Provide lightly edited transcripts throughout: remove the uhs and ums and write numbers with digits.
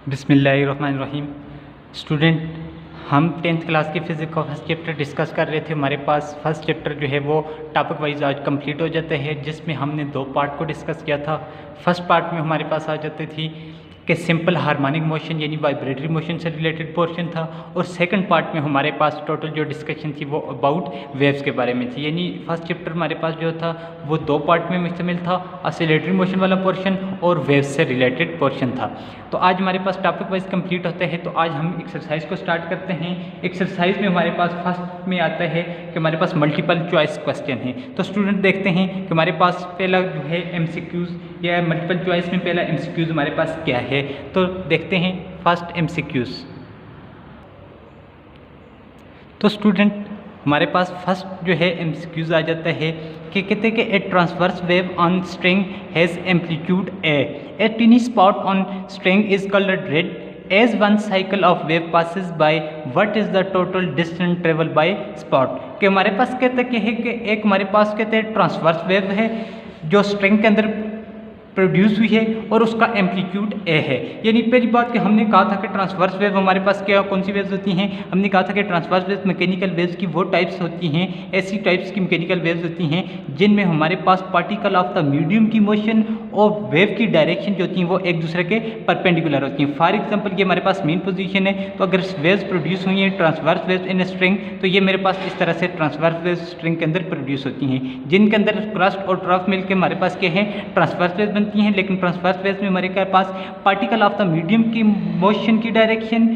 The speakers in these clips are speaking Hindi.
बिस्मिल्लाहिर्रहमानिर्रहीम। स्टूडेंट, हम 10th क्लास की फ़िज़िक्स का फर्स्ट चैप्टर डिस्कस कर रहे थे। हमारे पास फर्स्ट चैप्टर जो है वो टॉपिक वाइज आज कंप्लीट हो जाता है, जिसमें हमने 2 पार्ट को डिस्कस किया था। फर्स्ट पार्ट में हमारे पास आ जाती थी कि सिंपल हार्मोनिक मोशन यानी वाइब्रेटरी मोशन से रिलेटेड पोर्शन था, और सेकंड पार्ट में हमारे पास टोटल जो डिस्कशन थी वो अबाउट वेव्स के बारे में थी। यानी फर्स्ट चैप्टर हमारे पास जो था वो 2 पार्ट में मुश्तमिल था, ऑसिलेटरी मोशन वाला पोर्शन और वेव्स से रिलेटेड पोर्शन था। तो आज हमारे पास टॉपिक वाइज कंप्लीट होता है। तो आज हम एक्सरसाइज को स्टार्ट करते हैं। एक्सरसाइज में हमारे पास फर्स्ट में आता है कि हमारे पास मल्टीपल चॉइस क्वेश्चन है। तो स्टूडेंट देखते हैं कि हमारे पास पहला जो है एमसीक्यूज़ या मल्टीपल चॉइस में पहला एमसीक्यूज़ हमारे पास क्या है। तो देखते हैं फर्स्ट एमसीक्यूज़। तो स्टूडेंट हमारे पास फर्स्ट जो है एमसीक्यूज़ आ जाता है कि कहते हैं कि a transverse wave on string has amplitude a tiny spot on string is coloured red as one cycle of wave passes by what is the total distance travel by spot. कि हमारे पास कहते हैं कि एक हमारे पास कहते हैं ट्रांसवर्स वेव है जो स्ट्रिंग के अंदर प्रोड्यूस हुई है और उसका एम्पलीट्यूड ए है। यानी पहली बात कि हमने कहा था कि ट्रांसवर्स वेव हमारे पास क्या कौन सी वेव्स होती हैं। हमने कहा था कि ट्रांसवर्स वेव्स मैकेनिकल वेव्स की वो टाइप्स होती हैं, ऐसी टाइप्स की मैकेनिकल वेव्स होती हैं जिनमें हमारे पास पार्टिकल ऑफ द मीडियम की मोशन और वेव की डायरेक्शन जो होती हैं वो एक दूसरे के परपेंडिकुलर होती हैं। फॉर एग्जाम्पल ये हमारे पास मेन पोजीशन है, तो अगर वेव्स प्रोड्यूस हुई हैं ट्रांसवर्स वेव्स इन स्ट्रिंग, तो ये मेरे पास इस तरह से ट्रांसवर्स वेव्स स्ट्रिंग के अंदर प्रोड्यूस होती हैं, जिनके अंदर क्रस्ट और ट्रफ मिलकर हमारे पास क्या है ट्रांसवर्स वेव्स बनती हैं। लेकिन ट्रांसवर्स वेव्स में हमारे पास पार्टिकल ऑफ द मीडियम की मोशन की डायरेक्शन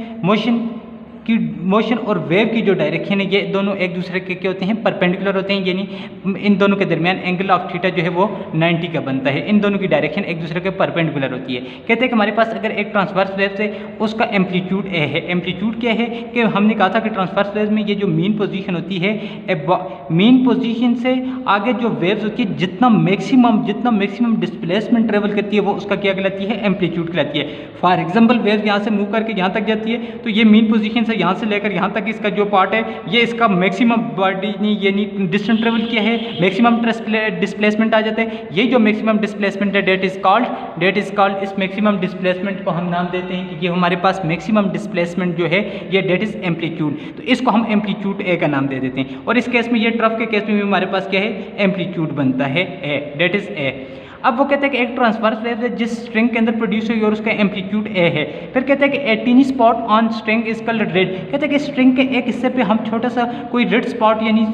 मोशन और वेव की जो डायरेक्शन है ये दोनों एक दूसरे के क्या होते हैं परपेंडिकुलर होते हैं। यानी इन दोनों के दरमियान एंगल ऑफ थीटा जो है वो 90 का बनता है। इन दोनों की डायरेक्शन एक दूसरे के परपेंडिकुलर होती है। कहते हैं कि हमारे पास अगर एक ट्रांसवर्स वेव से उसका एम्पलीट्यूड ए है। एम्पलीट्यूड क्या है कि हमने कहा था कि ट्रांसवर्स वेव में ये जो मीन पोजीशन होती है, मीन पोजीशन से आगे जो वेव्स होती है जितना मैक्सिमम डिस्प्लेसमेंट ट्रेवल करती है वो उसका क्या कहलाती है एम्पलीट्यूड कहलाती है। फॉर एग्जाम्पल वेव यहाँ से मूव करके यहाँ तक जाती है, तो ये मीन पोजीशन से यहाँ से लेकर यहाँ तक इसका जो पार्ट है ये इसका मैक्सिमम बॉडी यानी डिस्टेंस ट्रेवल किया है, मैक्सिमम डिस्प्लेसमेंट आ जाता है। ये जो मैक्सिमम डिस्प्लेसमेंट है डेट इज कॉल्ड इस मैक्सिमम डिस्प्लेसमेंट को हम नाम देते हैं कि ये हमारे पास मैक्सिमम डिस्प्लेसमेंट जो है ये डेट इज एम्पलीट्यूड। तो इसको हम एम्पलीट्यूड ए का नाम दे देते हैं। और इस केस में ये ट्रफ के केस में भी हमारे पास क्या है एम्पलीट्यूड बनता है ए, डेट इज ए। अब वो कहते हैं कि एक ट्रांसवर्स वेव है जिस स्ट्रिंग के अंदर प्रोड्यूस हुई और उसका एम्पलीट्यूड ए है। फिर कहते हैं कि a tiny spot on string is coloured red. कहते हैं कि स्ट्रिंग के एक हिस्से पे हम छोटा सा कोई रेड स्पॉट यानी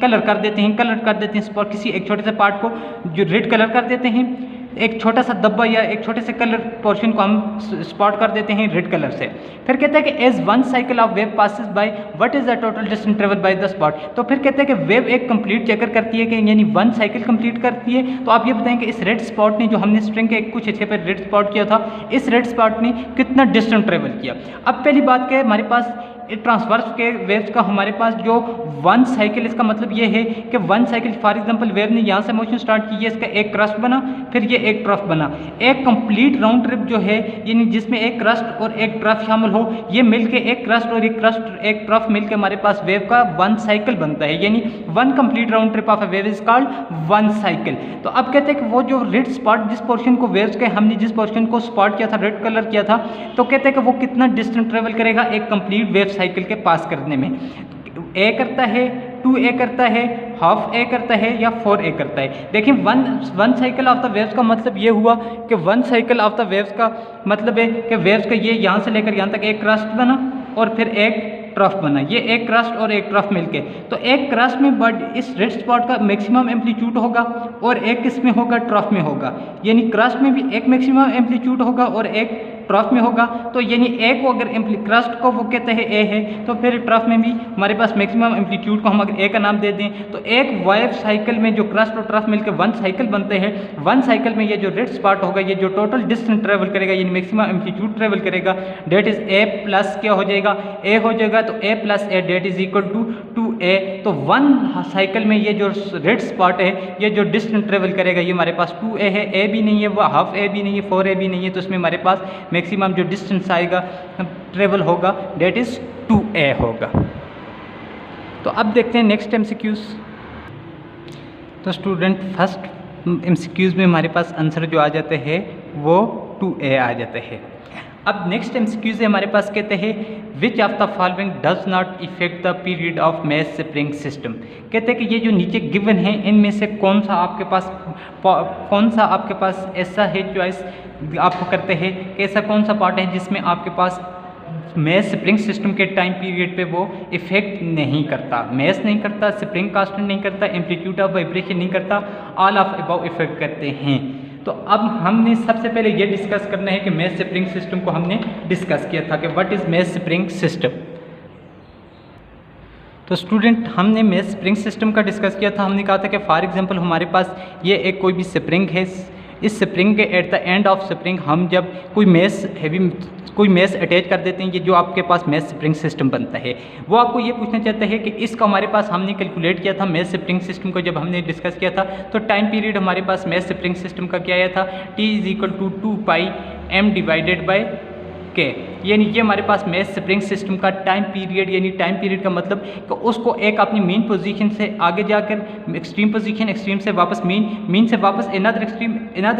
कलर कर देते हैं स्पॉट किसी एक छोटे से पार्ट को जो रेड कलर कर देते हैं। एक छोटा सा धब्बा या एक छोटे से कलर पोर्शन को हम स्पॉट कर देते हैं रेड कलर से। फिर कहते हैं कि as one cycle of wave passes by what is the total distance travel by the spot. तो फिर कहते हैं कि वेव एक कंप्लीट चक्कर करती है कि यानी वन साइकिल कंप्लीट करती है। तो आप ये बताएं कि इस रेड स्पॉट ने जो हमने स्ट्रिंग के कुछ हिस्से पर रेड स्पॉट किया था, इस रेड स्पॉट ने कितना डिस्टेंस ट्रेवल किया। अब पहली बात क्या है हमारे पास ट्रांसवर्स के वेव्स का हमारे पास जो वन साइकिल, इसका मतलब ये है कि one cycle for example wave ने यहाँ से मोशन स्टार्ट की है, इसका एक क्रस्ट बना फिर ये एक ट्रफ बना। एक कंप्लीट राउंड ट्रिप जो है यानी जिसमें एक क्रस्ट और एक ट्रफ शामिल हो, ये मिलके एक क्रस्ट और एक ट्रफ मिलके हमारे पास वेव का वन साइकिल बनता है। यानी one complete round trip of A wave is called one cycle. तो अब कहते हैं कि वो जो रेड स्पॉट जिस पोर्शन को वेव्स के हमने जिस पोर्शन को स्पॉट किया था रेड कलर किया था, तो कहते हैं कि वो कितना डिस्टेंस ट्रेवल करेगा एक कंप्लीट वेव साइकिल के पास करने में। ए करता है, 2a करता है, हाफ ए करता है या 4a करता है। देखिए one cycle of the waves का मतलब ये हुआ कि one cycle of the waves का मतलब है कि वेव्स का ये यहाँ से लेकर यहाँ तक एक क्रस्ट बना और फिर एक ट्रफ बना। ये एक क्रस्ट और एक ट्रफ मिलके, तो एक क्रस्ट में इस रेड स्पॉट का मैक्सिमम एम्पलीट्यूड होगा और एक किसमें होगा ट्रफ में होगा। यानी क्रस्ट में भी एक मैक्सिमम एम्पलीट्यूड होगा और एक ट्रफ में होगा। तो यानी एक को अगर क्रस्ट को वो कहते हैं ए है, तो फिर ट्रफ में भी हमारे पास मैक्सिमम एम्पलीट्यूड को हम अगर ए का नाम दे दें, तो एक वेव साइकिल में जो क्रस्ट और ट्रफ मिलकर वन साइकिल बनते हैं, वन साइकिल में ये जो रेड स्पॉट होगा ये जो टोटल डिस्टेंस ट्रेवल करेगा यानी मैक्सिमम एम्पलीट्यूड ट्रेवल करेगा डेट इज ए प्लस क्या हो जाएगा ए हो जाएगा। तो a plus a that is equal to 2a। तो वन साइकिल में ये जो रेड स्पॉट है ये जो डिस्टेंस ट्रेवल करेगा ये हमारे पास 2a है, ए भी नहीं है, वो हाफ ए भी नहीं है, 4a भी नहीं है। तो इसमें हमारे पास मैक्सिमम जो डिस्टेंस आएगा ट्रेवल होगा डेट इज 2a होगा। तो अब देखते हैं नेक्स्ट एमसीक्यूज। तो स्टूडेंट फर्स्ट एमसीक्यूज में हमारे पास आंसर जो आ जाते हैं वो 2a आ जाते हैं। अब नेक्स्ट एमसीक्यू से हमारे पास कहते हैं which of the following does not effect the period of mess spring system. कहते हैं कि ये जो नीचे गिवन है इनमें से कौन सा आपके पास ऐसा है चॉइस आपको करते हैं कि ऐसा कौन सा पार्ट है जिसमें आपके पास मेस स्प्रिंग सिस्टम के टाइम पीरियड पे वो इफेक्ट नहीं करता, मेस नहीं करता, स्प्रिंग कांस्टेंट नहीं करता, एम्पलीट्यूड ऑफ वाइब्रेशन नहीं करता, ऑल ऑफ अबव इफेक्ट करते हैं। तो अब हमने सबसे पहले ये डिस्कस करना है कि मेस स्प्रिंग सिस्टम को हमने डिस्कस किया था कि what is mess spring system. तो स्टूडेंट हमने मेस स्प्रिंग सिस्टम का डिस्कस किया था। हमने कहा था कि फॉर एग्जांपल हमारे पास ये एक कोई भी स्प्रिंग है, इस स्प्रिंग के at the end of spring हम जब कोई मेस अटैच कर देते हैं, ये जो आपके पास मेस स्प्रिंग सिस्टम बनता है। वो आपको ये पूछना चाहता है कि इसका हमारे पास हमने कैलकुलेट किया था मेस स्प्रिंग सिस्टम को जब हमने डिस्कस किया था, तो टाइम पीरियड हमारे पास मेस स्प्रिंग सिस्टम का क्या आया था, T = 2πm/K। यानी ये हमारे पास मेस स्प्रिंग सिस्टम का टाइम पीरियड, यानी टाइम पीरियड का मतलब कि उसको एक अपनी मीन पोजीशन से आगे जाकर एक्सट्रीम पोजीशन, एक्सट्रीम से वापस मीन से वापस अनदर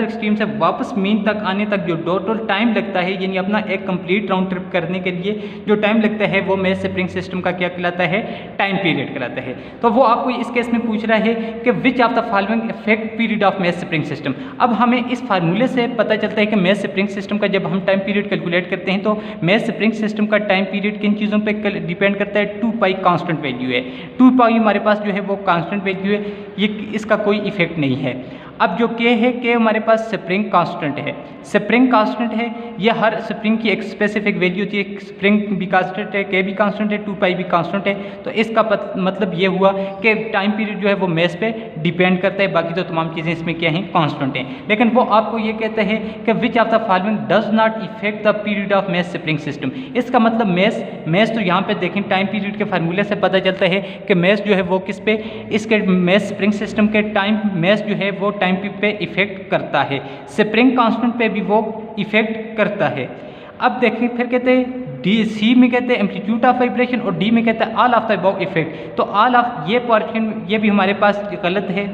एक्सट्रीम से वापस मीन तक आने तक जो टोटल टाइम लगता है, यानी अपना एक कंप्लीट राउंड ट्रिप करने के लिए जो टाइम लगता है वो मेस स्प्रिंग सिस्टम का क्या कहलाता है, टाइम पीरियड कहलाता है। तो वो आपको इस केस में पूछ रहा है कि which of the following effect period of mess spring system. अब हमें इस फार्मूले से पता चलता है कि मेस स्प्रिंग सिस्टम का जब हम टाइम पीरियड कैलकुलेट करते हैं तो मेस स्प्रिंग सिस्टम का टाइम पीरियड किन चीज़ों पे डिपेंड करता है, 2π कांस्टेंट वैल्यू है। 2π हमारे पास जो है वो कांस्टेंट वैल्यू है, ये इसका कोई इफेक्ट नहीं है। अब जो K है, K हमारे पास स्प्रिंग कांस्टेंट है, स्प्रिंग कांस्टेंट है, ये हर स्प्रिंग की एक स्पेसिफिक वैल्यू होती है, स्प्रिंग भी कांस्टेंट है, K भी कांस्टेंट है, 2π भी कांस्टेंट है। तो इसका मतलब ये हुआ कि टाइम पीरियड जो है वो मेस पे डिपेंड करता है, बाकी तो तमाम चीज़ें इसमें क्या हैं, कांस्टेंट हैं। लेकिन वो आपको ये कहते हैं कि which of the following does not effect the period of mess spring system. इसका मतलब मेस तो यहाँ पे देखें टाइम पीरियड के फार्मूले से पता चलता है कि मेस जो है वो किस पे, इसके मेस स्प्रिंग सिस्टम के मेस जो है वो टाइम पे इफेक्ट करता है, स्प्रिंग कांस्टेंट पे भी वो इफेक्ट करता है। अब देखिए फिर कहते हैं सी में कहते हैं एम्पलीट्यूड ऑफ वाइब्रेशन और डी में कहते हैं all of the above effect. तो ऑल ऑफ ये पोर्शन ये भी हमारे पास गलत है,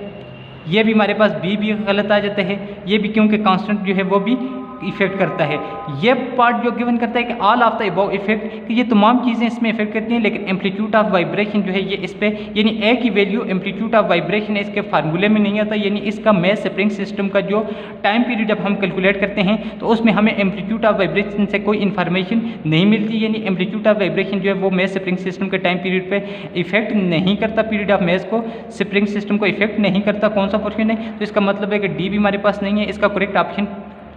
ये भी हमारे पास बी भी गलत आ जाता है, ये भी क्योंकि कांस्टेंट जो है वो भी इफेक्ट करता है। ये पार्ट जो गिवन करता है कि all of the above effect, कि ये तमाम चीज़ें इसमें इफेक्ट करती हैं, लेकिन एम्पलीट्यूड ऑफ वाइब्रेशन जो है ये इस पे, यानी ए की वैल्यू एम्पलीट्यूड ऑफ वाइब्रेशन है इसके फार्मूले में नहीं आता, यानी इसका मेस स्प्रिंग सिस्टम का जो टाइम पीरियड जब हम कैलकुलेट करते हैं तो उसमें हमें एम्पलीट्यूड ऑफ वाइब्रेशन से कोई इन्फॉर्मेशन नहीं मिलती, यानी एम्पलीट्यूड ऑफ वाइब्रेशन जो है वो मेस स्प्रिंग सिस्टम के टाइम पीरियड पे इफेक्ट नहीं करता, पीरियड ऑफ मेस को स्प्रिंग सिस्टम को इफेक्ट नहीं करता। कौन सा पोर्शन है, तो इसका मतलब है कि डी भी हमारे पास नहीं है, इसका करेक्ट ऑप्शन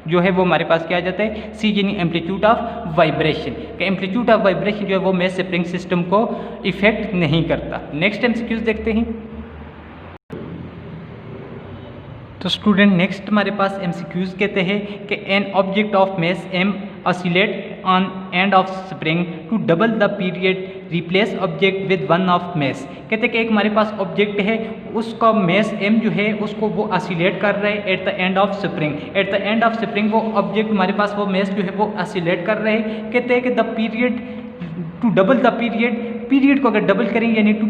जो है वो हमारे पास क्या आ जाता है, सी, यानी एम्पलीट्यूड ऑफ वाइब्रेशन। कि एम्पलीट्यूड ऑफ वाइब्रेशन जो है वो मेस स्प्रिंग सिस्टम को इफेक्ट नहीं करता। नेक्स्ट एमसीक्यूज देखते हैं। तो स्टूडेंट नेक्स्ट हमारे पास एमसीक्यूज कहते हैं कि an object of mass M oscillate on end of spring to double the period replace object with one of mass. कहते हैं कि एक हमारे पास ऑब्जेक्ट है, उसका मेस एम जो है उसको वो ऑसिलेट कर रहा है at the end of spring. At the end of spring वो ऑब्जेक्ट हमारे पास वो मेस जो है वो ऑसिलेट कर रहे हैं। कहते हैं कि the period to double the period को अगर डबल करेंगे यानी टू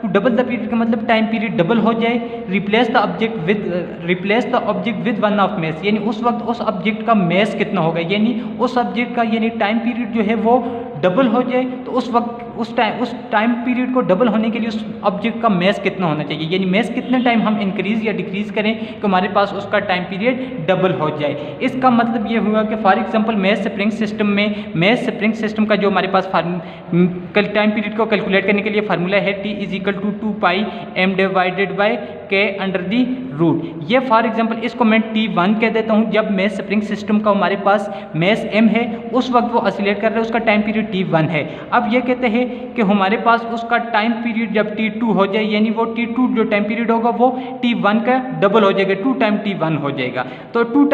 डबल द पीरियड का मतलब टाइम पीरियड डबल हो जाए, replace the object with one of mess, यानी उस वक्त उस ऑब्जेक्ट का मेस कितना होगा, यानी उस ऑब्जेक्ट का यानी टाइम पीरियड जो है वो डबल हो जाए, तो उस वक्त उस टाइम पीरियड को डबल होने के लिए उस ऑब्जेक्ट का मेस कितना होना चाहिए, यानी मेस कितने टाइम हम इंक्रीज या डिक्रीज करें कि हमारे पास उसका टाइम पीरियड डबल हो जाए। इसका मतलब ये हुआ कि for example mess spring system का जो हमारे पास टाइम पीरियड को कैलकुलेट करने के लिए फार्मूला है T=2πm/K/√। ये फॉर एग्जांपल इसको मैं T1 कह देता हूँ। जब मेस स्प्रिंग सिस्टम का हमारे पास मेस M है उस वक्त वो ऑसिलेट कर रहा है, उसका टाइम पीरियड T1 है। अब ये कहते हैं कि हमारे पास उसका टाइम पीरियड जब T2 हो जाए, यानी वो T2 जो टाइम पीरियड होगा वो T1 का डबल हो जाएगा, 2 टाइम T1 हो जाएगा। तो 2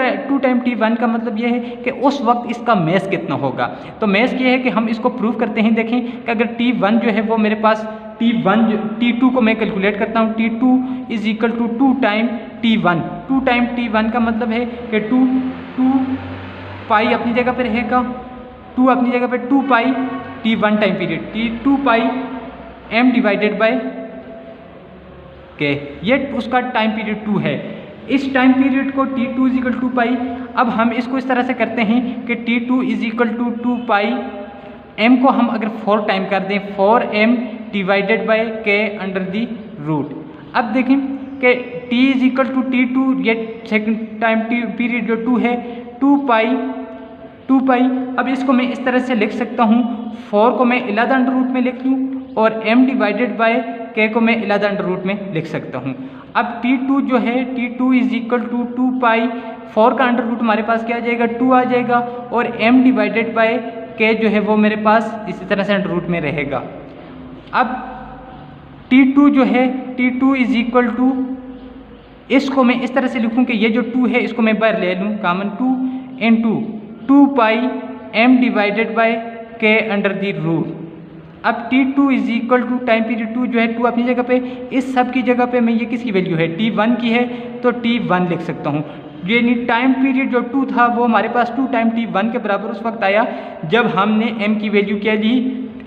टाइम T1 का मतलब ये है कि उस वक्त इसका मेस कितना होगा। तो मेस ये है कि हम इसको प्रूव करते हैं। देखें कि अगर T1 जो है वो मेरे पास T2 को मैं कैलकुलेट करता हूँ, T2 = 2 time T1। 2 time T1 का मतलब है कि 2 पाई अपनी जगह पर रहेगा, 2 अपनी जगह पर 2 पाई T1 टाइम पीरियड, 2 पाई M/K, ये उसका टाइम पीरियड 2 है। इस टाइम पीरियड को T2 इज इक्वल टू पाई। अब हम इसको इस तरह से करते हैं कि T2 is equal to 2 pi, m को हम अगर 4 टाइम कर दें 4m divided by k under the root. अब देखें कि t is equal to T2, ये सेकंड टाइम पीरियड जो 2 है 2 पाई। अब इसको मैं इस तरह से लिख सकता हूँ, 4 को मैं 11 अंडर रूट में लिख लूँ और m डिवाइडेड बाय k को मैं 11 अंडर रूट में लिख सकता हूँ। अब T2 जो है T2 इज इक्वल टू 2 पाई, 4 का अंडर रूट हमारे पास क्या आ जाएगा 2 आ जाएगा, और m डिवाइडेड बाय k जो है वो मेरे पास इसी तरह से अंडर रूट में रहेगा। अब T2 जो है T2 इज इक्वल टू, इसको मैं इस तरह से लिखूँ कि ये जो 2 है इसको मैं बाहर ले लूँ common, 2 into 2 pi m divided by k under the root. अब T2 is equal to time period 2 जो है 2 अपनी जगह पे, इस सब की जगह पे मैं ये किसकी वैल्यू है T1 की है तो T1 लिख सकता हूँ। यानी टाइम पीरियड जो 2 था वो हमारे पास 2 टाइम T1 के बराबर उस वक्त आया जब हमने m की वैल्यू क्या ली,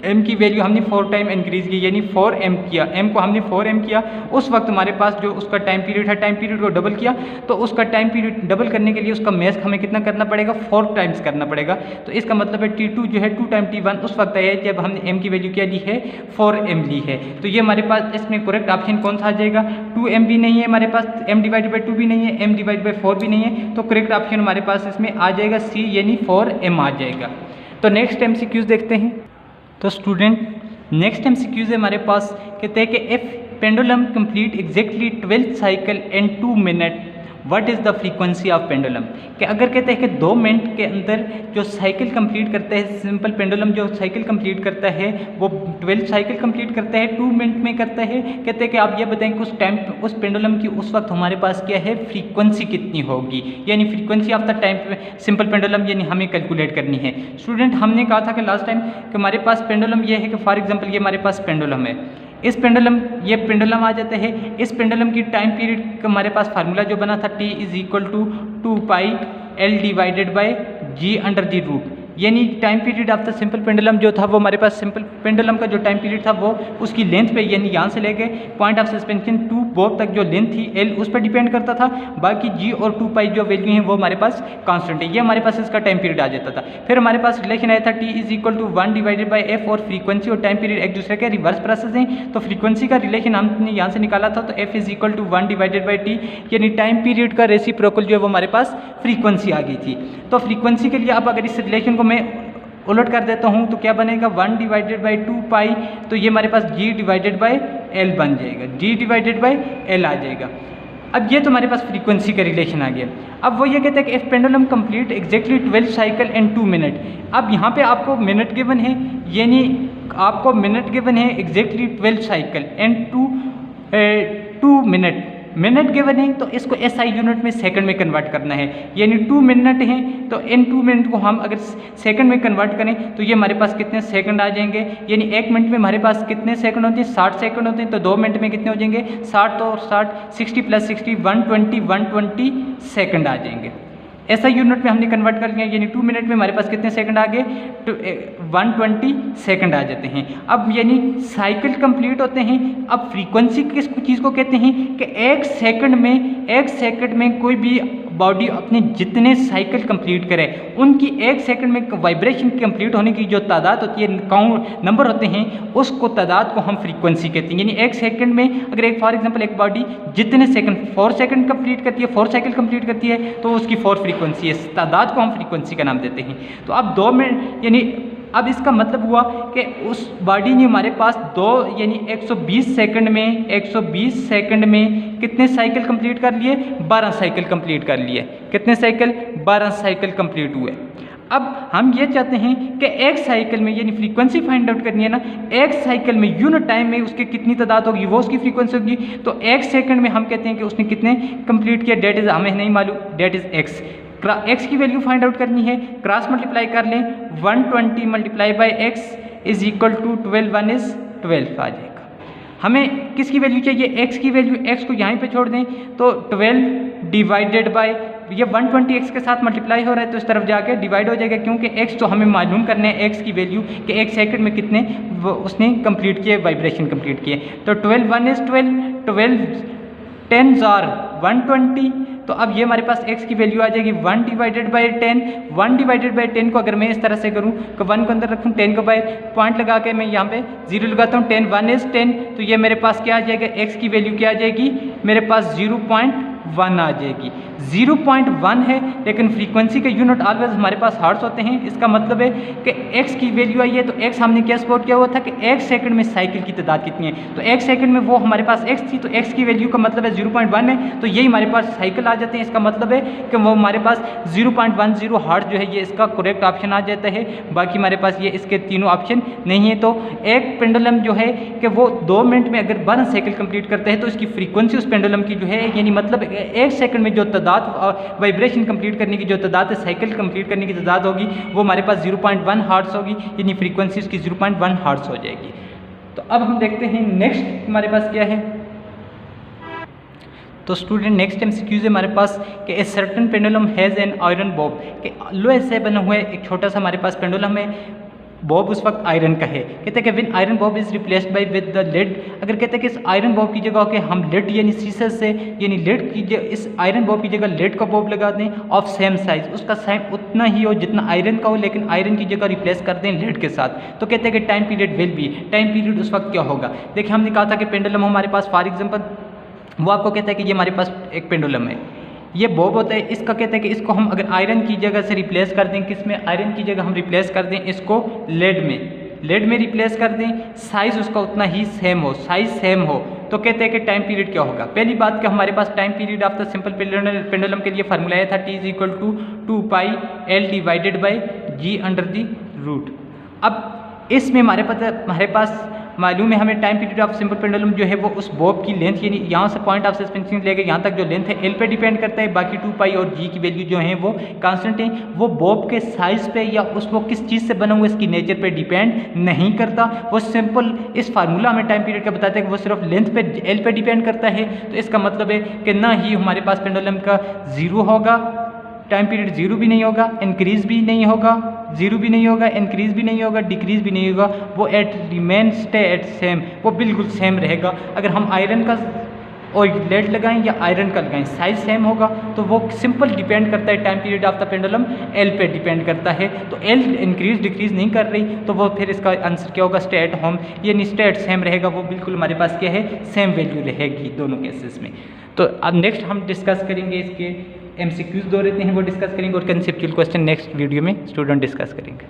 m की वैल्यू हमने 4 टाइम इंक्रीज की, यानी 4m किया, m को हमने 4m किया। उस वक्त हमारे पास जो उसका टाइम पीरियड है, टाइम पीरियड को डबल किया, तो उसका टाइम पीरियड डबल करने के लिए उसका मैथ हमें कितना करना पड़ेगा 4 टाइम्स करना पड़ेगा। तो इसका मतलब है T2 जो है 2 टाइम T1 उस वक्त आया जब हमने m की वैल्यू क्या ली है 4m ली है। तो ये हमारे पास इसमें करेक्ट ऑप्शन कौन सा आ जाएगा, 2m भी नहीं है हमारे पास, m डिवाइड बाई 2 भी नहीं है, m डिवाइड बाई 4 भी नहीं है, तो करेक्ट ऑप्शन हमारे पास इसमें आ जाएगा C यानी 4m आ जाएगा। तो नेक्स्ट MCQs देखते हैं। तो स्टूडेंट नेक्स्ट MCQs है हमारे पास, कहते हैं कि if pendulum complete exactly 12 cycle in 2 minute what is the frequency of pendulum. कि अगर कहते हैं कि 2 मिनट के अंदर जो साइकिल कंप्लीट करता है, सिंपल पेंडुलम जो साइकिल कंप्लीट करता है वो 12 साइकिल कंप्लीट करता है, 2 मिनट में करता है। कहते हैं कि आप ये बताएं कि उस टाइम उस पेंडुलम की उस वक्त हमारे पास क्या है फ्रीक्वेंसी कितनी होगी, यानी frequency of the time simple pendulum यानी हमें कैलकुलेट करनी है। स्टूडेंट हमने कहा था कि लास्ट टाइम कि हमारे पास पेंडुलम ये है कि फॉर एग्जाम्पल ये हमारे पास पेंडुलम है, इस पेंडुलम ये पेंडुलम आ जाता है, इस पेंडुलम की टाइम पीरियड का हमारे पास फार्मूला जो बना था T is equal to 2 pi L divided by G under the root. यानी time period of the simple pendulum जो था वो हमारे पास सिंपल पेंडुलम का जो टाइम पीरियड था वो उसकी लेंथ पे, यानी यहाँ से लेके point of suspension to both तक जो लेंथ थी L उस पर डिपेंड करता था, बाकी G और 2 पाई जो वैल्यू है वो हमारे पास कांस्टेंट है, ये हमारे पास इसका टाइम पीरियड आ जाता था। फिर हमारे पास रिलेशन आया था T is equal to 1 divided by F, और फ्रीक्वेंसी और टाइम पीरियड एक दूसरे के रिवर्स प्रोसेस हैं, तो फ्रीक्वेंसी का रिलेशन हमने यहाँ से निकाला था, तो F is equal to 1 divided by T, यानी टाइम पीरियड का रेसिप्रोकल जो है वो हमारे पास फ्रीक्वेंसी आ गई थी। तो फ्रीक्वेंसी के लिए अब अगर इस रिलेशन को मैं उलट कर देता हूँ तो क्या बनेगा 1 डिवाइडेड बाई 2 पाई, तो ये हमारे पास G डिवाइडेड बाई L बन जाएगा, G डिवाइडेड बाई L आ जाएगा। अब ये तो हमारे पास फ्रीक्वेंसी का रिलेशन आ गया। अब वो ये कहते हैं कि if pendulum complete exactly 12 cycle in 2 minute. अब यहाँ पे आपको मिनट गिवन है, यानी आपको मिनट गिवन है exactly 12 cycle in 2 minute given है, तो इसको SI यूनिट में सेकंड में कन्वर्ट करना है, यानी 2 मिनट हैं तो इन 2 मिनट को हम अगर सेकंड में कन्वर्ट करें तो ये हमारे पास कितने सेकंड आ जाएंगे, यानी 1 मिनट में हमारे पास कितने सेकंड होते हैं 60 सेकंड होते हैं, तो 2 मिनट में कितने हो जाएंगे 60, तो 60 प्लस 60 120 सेकंड आ जाएंगे। SI यूनिट में हमने कन्वर्ट कर लिया, यानी 2 मिनट में हमारे पास कितने सेकंड आ गए 120 सेकंड आ जाते हैं। अब यानी साइकिल कंप्लीट होते हैं। अब फ्रीक्वेंसी किस चीज़ को कहते हैं कि एक सेकंड में कोई भी बॉडी अपने जितने साइकिल कंप्लीट करे उनकी 1 सेकंड में वाइब्रेशन कंप्लीट होने की जो तादाद होती है, काउंट नंबर होते हैं, उसको तादाद को हम फ्रीक्वेंसी कहते हैं। यानी 1 सेकंड में अगर एक फॉर एग्जांपल एक बॉडी जितने सेकंड 4 सेकंड कंप्लीट करती है, 4 साइकिल कंप्लीट करती है, तो उसकी 4 फ्रीक्वेंसी है, तादाद को हम फ्रीक्वेंसी का नाम देते हैं। तो अब 2 मिनट यानी अब इसका मतलब हुआ कि उस बॉडी ने हमारे पास 2 यानी 120 सेकंड में कितने साइकिल कंप्लीट कर लिए 12 साइकिल कंप्लीट कर लिए। कितने साइकिल 12 साइकिल कंप्लीट हुए। अब हम ये चाहते हैं कि एक साइकिल में यानी फ्रीक्वेंसी फाइंड आउट करनी है ना, एक साइकिल में यूनिट टाइम में उसकी कितनी तादाद होगी वो उसकी फ्रीक्वेंसी होगी। तो 1 सेकंड में हम कहते हैं कि उसने कितने कंप्लीट किया, डेट इज़ हमें नहीं मालूम, डेट इज़ एक्स। एक्स की वैल्यू फाइंड आउट करनी है, क्रॉस मल्टीप्लाई कर लें 120 multiply by x is equal to 12, 1 is 12 आ जाएगा। हमें किसकी वैल्यू चाहिए, एक्स की वैल्यू, एक्स को यहाँ पे छोड़ दें तो 12 डिवाइडेड बाय ये 120 एक्स के साथ मल्टीप्लाई हो रहा है तो इस तरफ जाके डिवाइड हो जाएगा, क्योंकि एक्स तो हमें मालूम करने हैं एक्स की वैल्यू कि 1 सेकंड में कितने उसने कंप्लीट किए वाइब्रेशन कंप्लीट किए। तो 12, 1 इज 12, 12 10 are 120 तो अब ये हमारे पास x की वैल्यू आ जाएगी 1 डिवाइडेड बाई 10। 1 डिवाइडेड बाई 10 को अगर मैं इस तरह से करूँ कि 1 को अंदर रखूँ, 10 को बाहर, पॉइंट लगा के मैं यहाँ पे 0 लगाता हूँ, 10 1 इज 10, तो ये मेरे पास क्या आ जाएगा, x की वैल्यू क्या आ जाएगी, मेरे पास 0.1 आ जाएगी। 0.1 है, लेकिन फ्रीक्वेंसी के यूनिट ऑलवेज हमारे पास हर्ट्ज होते हैं। इसका मतलब है कि x की वैल्यू आई है, तो x हमने क्या स्पॉट किया हुआ था कि एक सेकंड में साइकिल की तादाद कितनी है, तो एक सेकंड में वो हमारे पास x थी, तो x की वैल्यू का मतलब है 0.1 है, तो यही हमारे पास साइकिल आ जाते हैं। इसका मतलब है कि वो हमारे पास 0.10 हर्ट्ज जो है ये इसका करेक्ट ऑप्शन आ जाता है। बाकी हमारे पास ये इसके तीनों ऑप्शन नहीं है। तो एक पेंडुलम जो है कि वो 2 मिनट में अगर 12 साइकिल कंप्लीट करता है, तो इसकी फ्रीक्वेंसी उस पेंडुलम की जो है, यानी मतलब एक सेकंड में जो तादाद वाइब्रेशन कंप्लीट करने की जो तादाद है, साइकिल कंप्लीट करने की तादाद होगी, वो हमारे पास 0.1 हर्ट्ज होगी, यानी फ्रीक्वेंसी उसकी 0.1 हर्ट्ज हो जाएगी। तो अब हम देखते हैं नेक्स्ट हमारे पास क्या है। तो स्टूडेंट नेक्स्ट एमसीक्यूज है हमारे पास कि a certain pendulum has an iron Bob, कि लोहे से बना हुआ एक छोटा सा हमारे पास पेंडुलम है, बॉब उस वक्त आयरन का है। कहते हैं कि when iron bob is replaced by with the lead, अगर कहते हैं कि इस आयरन बॉब की जगह के हम लेड यानी शीशे से, यानी लेड की इस आयरन बॉब की जगह लेड का बॉब लगा दें ऑफ सेम साइज, उसका साइज उतना ही हो जितना आयरन का हो, लेकिन आयरन की जगह रिप्लेस कर दें लेड के साथ, तो कहते हैं कि time period will be, time period उस वक्त क्या होगा। देखिए हमने कहा था कि पेंडुलम हमारे पास फॉर एग्जाम्पल, वो आपको कहता है कि ये हमारे पास एक पेंडुलम है, ये बॉब होता है, इसका कहते हैं कि इसको हम अगर आयरन की जगह से रिप्लेस कर दें, किस में, आयरन की जगह हम रिप्लेस कर दें इसको लेड में रिप्लेस कर दें, साइज़ उसका उतना ही सेम हो, साइज़ सेम हो, तो कहते हैं कि टाइम पीरियड क्या होगा। पहली बात कि हमारे पास time period of the simple pendulum के लिए फार्मूला आया था T = 2πL divided by G under the root. अब इसमें हमारे पास मालूम है हमें time period of simple pendulum जो है वो उस बॉब की लेंथ, यानी यहाँ से पॉइंट ऑफ सस्पेंशन लेके यहाँ तक जो लेंथ है एल पे डिपेंड करता है, बाकी 2π और g की वैल्यू जो है वो कांस्टेंट है, वो बॉब के साइज़ पे या वो किस चीज़ से बना हुआ इसकी नेचर पे डिपेंड नहीं करता। वो सिंपल इस फार्मूला हमें टाइम पीरियड का बताता है कि वो सिर्फ लेंथ पे एल पे डिपेंड करता है। तो इसका मतलब है कि ना ही हमारे पास पेंडुलम का 0 होगा, टाइम पीरियड 0 भी नहीं होगा, इंक्रीज भी नहीं होगा, 0 भी नहीं होगा, इंक्रीज भी नहीं होगा, डिक्रीज भी नहीं होगा, वो it remain stay at same, वो बिल्कुल सेम रहेगा। अगर हम आयरन का और लेड लगाएं या आयरन का लगाएं, साइज सेम होगा, तो वो सिंपल डिपेंड करता है time period of the pendulum L पे डिपेंड करता है। तो एल इंक्रीज डिक्रीज नहीं कर रही, तो वो फिर इसका आंसर क्या होगा, स्टे एट होम, यानी स्टे एट सेम रहेगा, वो बिल्कुल हमारे पास क्या है, सेम वैल्यू रहेगी दोनों केसेस में। तो अब नेक्स्ट हम डिस्कस करेंगे इसके MCQs दो रहते हैं वो डिस्कस करेंगे, और कंसेप्चुअल क्वेश्चन नेक्स्ट वीडियो में स्टूडेंट डिस्कस करेंगे।